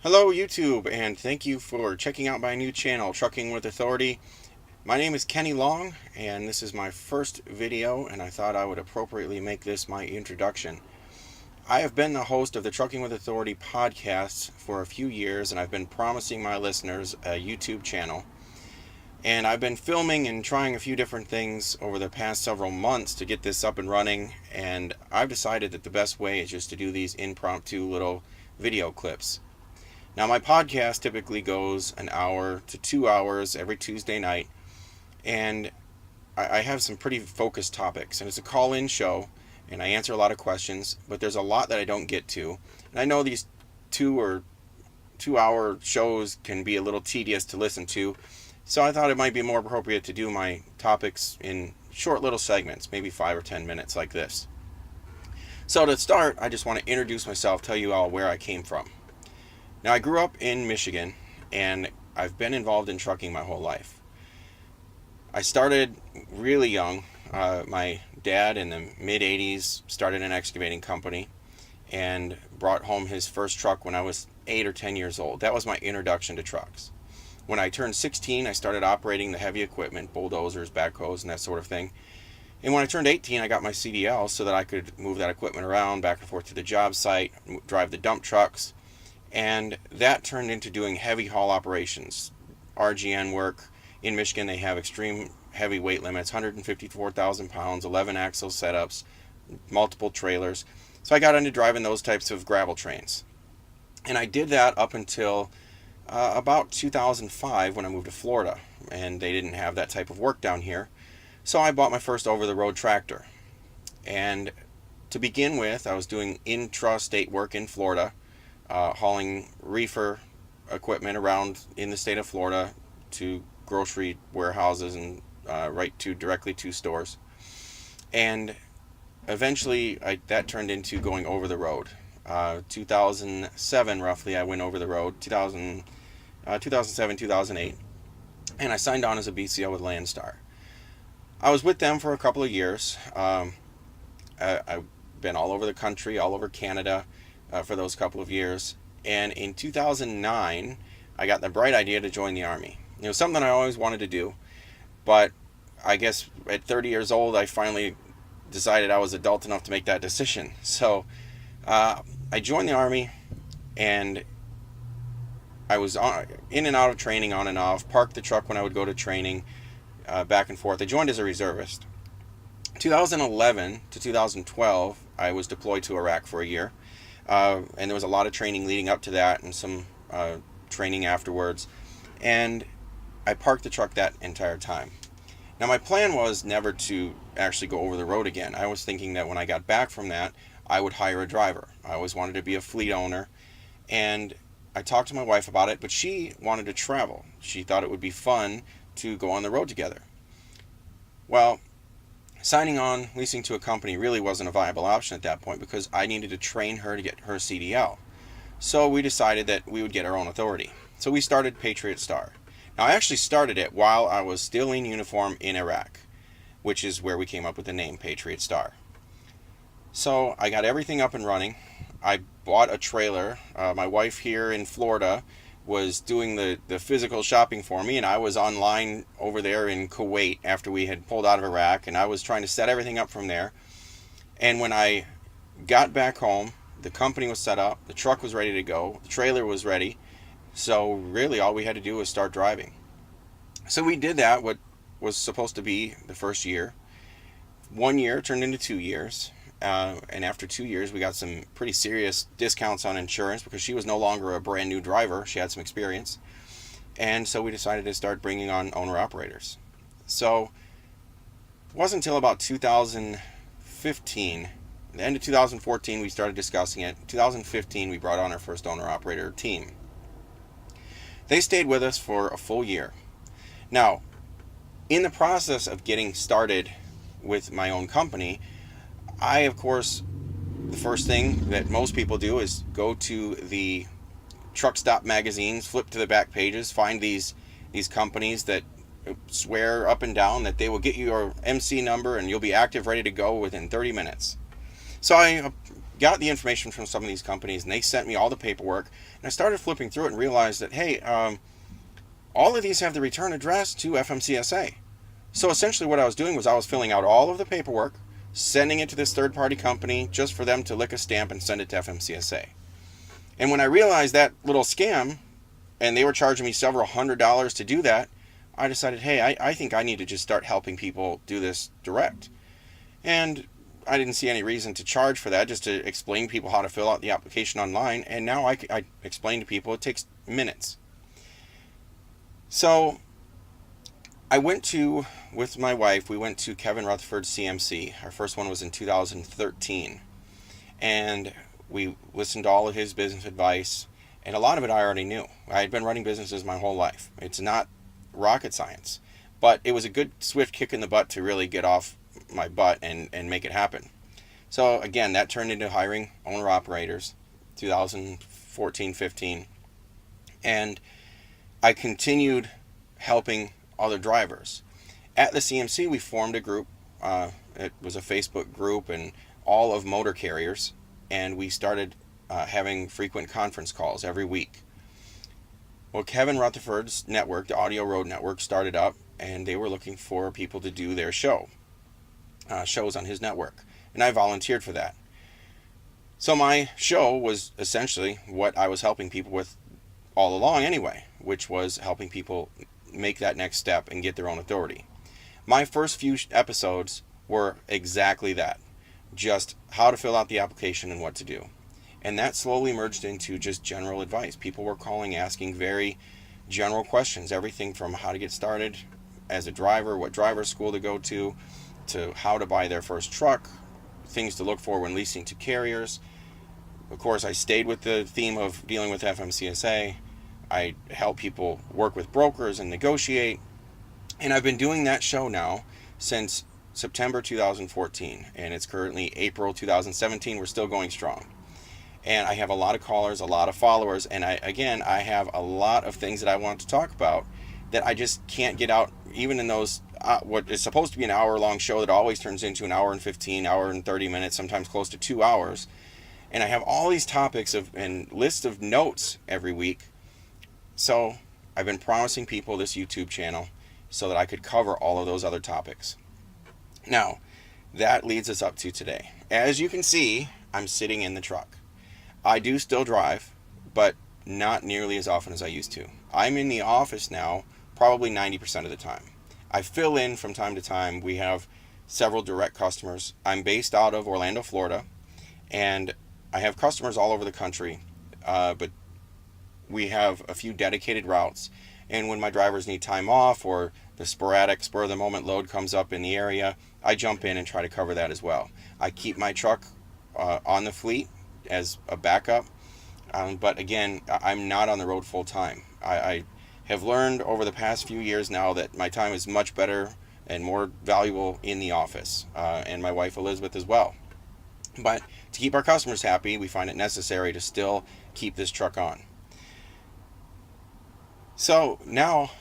Hello YouTube, and thank you for checking out my new channel, Trucking with Authority. My name is Kenny Long, and this is my first video, and I thought I would appropriately make this my introduction. I have been the host of the Trucking with Authority podcast for a few years, and I've been promising my listeners a YouTube channel. And I've been filming and trying a few different things over the past several months to get this up and running, and I've decided that the best way is just to do these impromptu little video clips. Now, my podcast typically goes an hour to 2 hours every Tuesday night, and I have some pretty focused topics, and it's a call-in show, and I answer a lot of questions, but there's a lot that I don't get to, and I know these 2 hour shows can be a little tedious to listen to, so I thought it might be more appropriate to do my topics in short little segments, maybe 5 or 10 minutes like this. So to start, I just want to introduce myself, tell you all where I came from. Now, I grew up in Michigan, and I've been involved in trucking my whole life. I started really young. My dad in the mid-'80s started an excavating company and brought home his first truck when I was 8 or 10 years old. That was my introduction to trucks. When I turned 16, I started operating the heavy equipment, bulldozers, backhoes, and that sort of thing. And when I turned 18, I got my CDL so that I could move that equipment around back and forth to the job site, drive the dump trucks. And that turned into doing heavy haul operations, RGN work. In Michigan, they have extreme heavy weight limits, 154,000 pounds, 11 axle setups, multiple trailers. So I got into driving those types of gravel trains. And I did that up until about 2005 when I moved to Florida. And they didn't have that type of work down here. So I bought my first over-the-road tractor. And to begin with, I was doing intra-state work in Florida, hauling reefer equipment around in the state of Florida to grocery warehouses and directly to stores. And eventually that turned into going over the road. 2007 roughly, I went over the road. 2007, 2008, and I signed on as a BCO with Landstar. I was with them for a couple of years. I've been all over the country, all over Canada, for those couple of years. And in 2009, I got the bright idea to join the Army. It was something I always wanted to do, but I guess at 30 years old, I finally decided I was adult enough to make that decision. So I joined the Army, and I was in and out of training on and off, parked the truck when I would go to training, back and forth. I joined as a reservist. 2011 to 2012, I was deployed to Iraq for a year. And there was a lot of training leading up to that and some training afterwards. And I parked the truck that entire time. Now, my plan was never to actually go over the road again. I was thinking that when I got back from that, I would hire a driver. I always wanted to be a fleet owner. And I talked to my wife about it, but she wanted to travel. She thought it would be fun to go on the road together. Well, signing on, leasing to a company really wasn't a viable option at that point because I needed to train her to get her CDL. So we decided that we would get our own authority. So we started Patriot Star. Now, I actually started it while I was still in uniform in Iraq, which is where we came up with the name Patriot Star. So I got everything up and running. I bought a trailer. My wife here in Florida was doing the physical shopping for me, and I was online over there in Kuwait after we had pulled out of Iraq, and I was trying to set everything up from there. And when I got back home, the company was set up, the truck was ready to go, the trailer was ready, so really all we had to do was start driving. So we did that, what was supposed to be the first year. 1 year turned into 2 years. And after 2 years, we got some pretty serious discounts on insurance because she was no longer a brand new driver. She had some experience. And so we decided to start bringing on owner-operators. So it wasn't until about 2015, the end of 2014, we started discussing it. 2015, we brought on our first owner-operator team. They stayed with us for a full year. Now, in the process of getting started with my own company, I, of course, the first thing that most people do is go to the truck stop magazines, flip to the back pages, find these companies that swear up and down that they will get you your MC number and you'll be active, ready to go within 30 minutes. So I got the information from some of these companies, and they sent me all the paperwork. And I started flipping through it and realized that, hey, all of these have the return address to FMCSA. So essentially what I was doing was I was filling out all of the paperwork, sending it to this third-party company just for them to lick a stamp and send it to FMCSA. And when I realized that little scam, and they were charging me several $100s to do that, I decided, hey, I think I need to just start helping people do this direct. And I didn't see any reason to charge for that, just to explain to people how to fill out the application online. And now I explain to people, it takes minutes. So I with my wife, we went to Kevin Rutherford's CMC. Our first one was in 2013. And we listened to all of his business advice. And a lot of it I already knew. I had been running businesses my whole life. It's not rocket science. But it was a good, swift kick in the butt to really get off my butt and make it happen. So again, that turned into hiring owner-operators, 2014-15. And I continued helping other drivers. At the CMC, we formed a group. It was a Facebook group and all of motor carriers. And we started having frequent conference calls every week. Well, Kevin Rutherford's network, the Audio Road Network, started up, and they were looking for people to do their shows on his network. And I volunteered for that. So my show was essentially what I was helping people with all along anyway, which was helping people make that next step and get their own authority. My first few episodes were exactly that. Just how to fill out the application and what to do. And that slowly merged into just general advice. People were calling, asking very general questions. Everything from how to get started as a driver, what driver school to go to how to buy their first truck, things to look for when leasing to carriers. Of course, I stayed with the theme of dealing with FMCSA. I help people work with brokers and negotiate. And I've been doing that show now since September 2014. And it's currently April 2017. We're still going strong. And I have a lot of callers, a lot of followers, and I have a lot of things that I want to talk about that I just can't get out, even in those, what is supposed to be an hour-long show that always turns into an hour and 15, hour and 30 minutes, sometimes close to 2 hours. And I have all these topics and lists of notes every week. So I've been promising people this YouTube channel so that I could cover all of those other topics. Now, that leads us up to today. As you can see, I'm sitting in the truck. I do still drive, but not nearly as often as I used to. I'm in the office now probably 90% of the time. I fill in from time to time. We have several direct customers. I'm based out of Orlando, Florida, and I have customers all over the country, but we have a few dedicated routes. And when my drivers need time off or the sporadic spur-of-the-moment load comes up in the area, I jump in and try to cover that as well. I keep my truck on the fleet as a backup, but again, I'm not on the road full time. I have learned over the past few years now that my time is much better and more valuable in the office, and my wife Elizabeth as well. But to keep our customers happy, we find it necessary to still keep this truck on. So now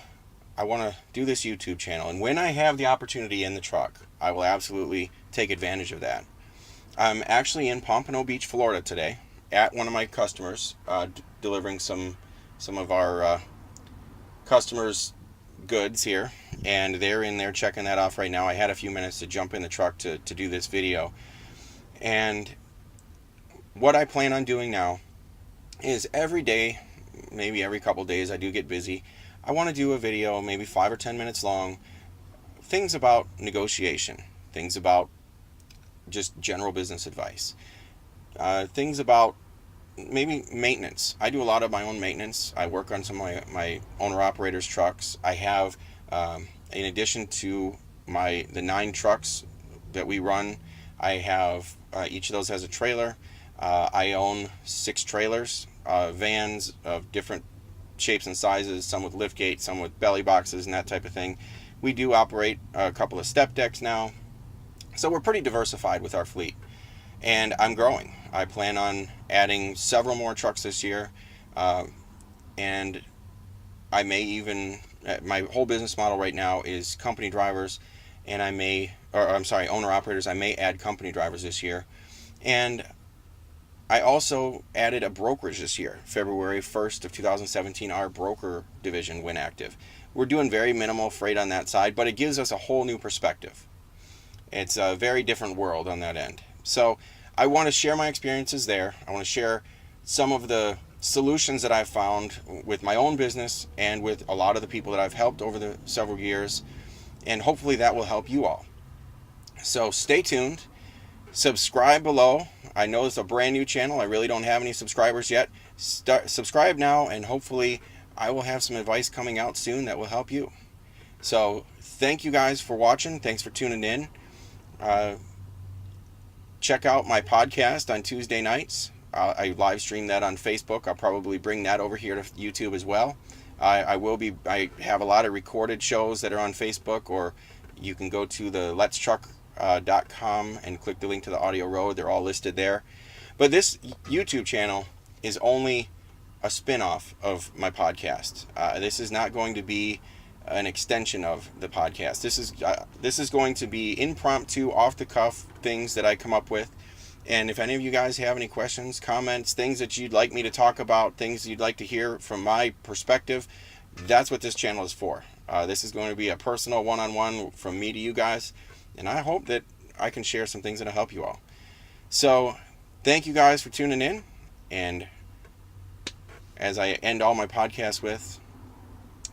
I want to do this YouTube channel, and when I have the opportunity in the truck, I will absolutely take advantage of that. I'm actually in Pompano Beach, Florida today at one of my customers, delivering some of our customers' goods here, and they're in there checking that off right now. I had a few minutes to jump in the truck to do this video. And what I plan on doing now is every day, maybe every couple days, I do get busy. I want to do a video, maybe 5 or 10 minutes long, things about negotiation, things about just general business advice, things about maybe maintenance. I do a lot of my own maintenance. I work on some of my owner-operators' trucks. I have, in addition to the 9 trucks that we run, I have, each of those has a trailer. I own 6 trailers, vans of different shapes and sizes, some with lift gates, some with belly boxes and that type of thing. We do operate a couple of step decks now. So we're pretty diversified with our fleet, and I'm growing. I plan on adding several more trucks this year, and I may even, my whole business model right now is company drivers, and owner operators. I may add company drivers this year, and I also added a brokerage this year. February 1st of 2017, our broker division went active. We're doing very minimal freight on that side, but it gives us a whole new perspective. It's a very different world on that end. So I want to share my experiences there. I want to share some of the solutions that I've found with my own business and with a lot of the people that I've helped over the several years. And hopefully that will help you all. So stay tuned. Subscribe below. I know it's a brand new channel. I really don't have any subscribers yet. Subscribe now, and hopefully I will have some advice coming out soon that will help you. So thank you guys for watching. Thanks for tuning in. Check out my podcast on Tuesday nights. I live stream that on Facebook. I'll probably bring that over here to YouTube as well. I have a lot of recorded shows that are on Facebook, or you can go to the letstruck.com and click the link to the audio road. They're all listed there. But this YouTube channel is only a spin-off of my podcast. This is not going to be an extension of the podcast. This is going to be impromptu, off-the-cuff things that I come up with. And if any of you guys have any questions, comments, things that you'd like me to talk about, things you'd like to hear from my perspective, that's what this channel is for. This is going to be a personal one-on-one from me to you guys. And I hope that I can share some things that'll help you all. So thank you guys for tuning in. And as I end all my podcasts with,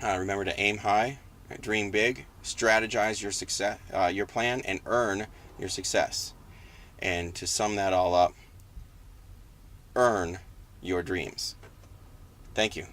remember to aim high, dream big, strategize your success, your plan, and earn your success. And to sum that all up, earn your dreams. Thank you.